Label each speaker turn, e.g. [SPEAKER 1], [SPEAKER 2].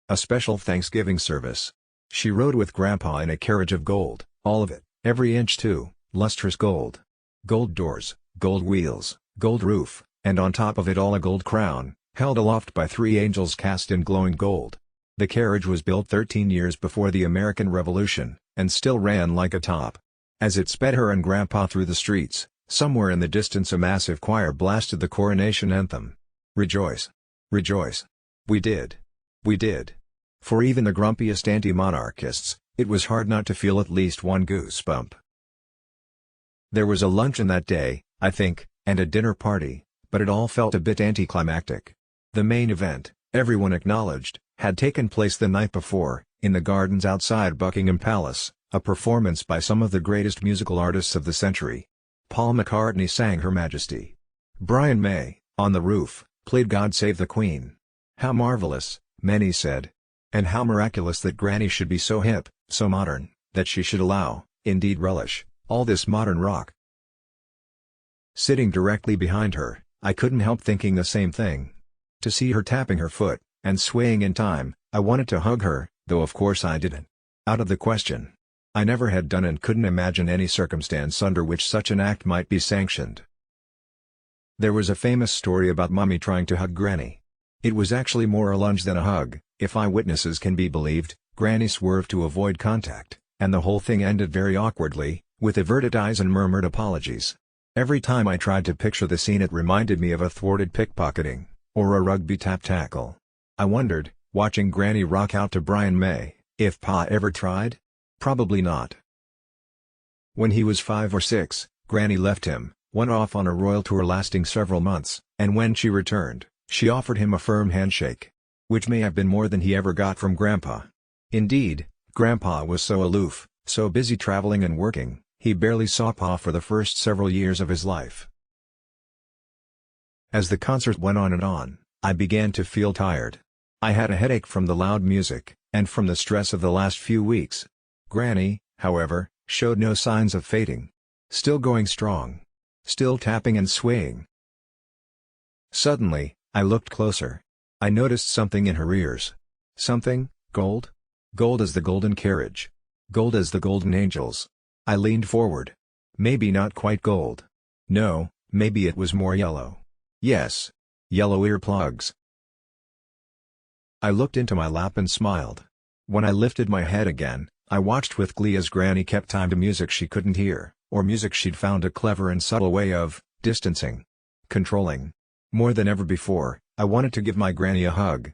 [SPEAKER 1] A special Thanksgiving service. She rode with Grandpa in a carriage of gold, all of it, every inch too, lustrous gold. Gold doors, gold wheels, gold roof, and on top of it all a gold crown, held aloft by 3 angels cast in glowing gold. The carriage was built 13 years before the American Revolution, and still ran like a top. As it sped her and Grandpa through the streets, somewhere in the distance a massive choir blasted the coronation anthem. Rejoice! Rejoice! We did! We did! For even the grumpiest anti-monarchists, it was hard not to feel at least one goosebump. There was a luncheon that day, I think, and a dinner party, but it all felt a bit anticlimactic. The main event, everyone acknowledged, had taken place the night before, in the gardens outside Buckingham Palace, a performance by some of the greatest musical artists of the century. Paul McCartney sang Her Majesty. Brian May, on the roof, played God Save the Queen. How marvelous, many said. And how miraculous that Granny should be so hip, so modern, that she should allow, indeed relish, all this modern rock. Sitting directly behind her, I couldn't help thinking the same thing. To see her tapping her foot, and swaying in time, I wanted to hug her, though of course I didn't. Out of the question. I never had done and couldn't imagine any circumstance under which such an act might be sanctioned. There was a famous story about Mummy trying to hug Granny. It was actually more a lunge than a hug, if eyewitnesses can be believed. Granny swerved to avoid contact, and the whole thing ended very awkwardly, with averted eyes and murmured apologies. Every time I tried to picture the scene it reminded me of a thwarted pickpocketing, or a rugby tap-tackle. I wondered, watching Granny rock out to Brian May, if Pa ever tried? Probably not. When he was 5 or 6, Granny left him, went off on a royal tour lasting several months, and when she returned, she offered him a firm handshake. Which may have been more than he ever got from Grandpa. Indeed, Grandpa was so aloof, so busy traveling and working, he barely saw Pa for the first several years of his life. As the concert went on, I began to feel tired. I had a headache from the loud music, and from the stress of the last few weeks. Granny, however, showed no signs of fading. Still going strong. Still tapping and swaying. Suddenly, I looked closer. I noticed something in her ears. Something, gold? Gold as the golden carriage. Gold as the golden angels. I leaned forward. Maybe not quite gold. No, maybe it was more yellow. Yes. Yellow earplugs. I looked into my lap and smiled. When I lifted my head again, I watched with glee as Granny kept time to music she couldn't hear, or music she'd found a clever and subtle way of distancing. Controlling. More than ever before, I wanted to give my Granny a hug.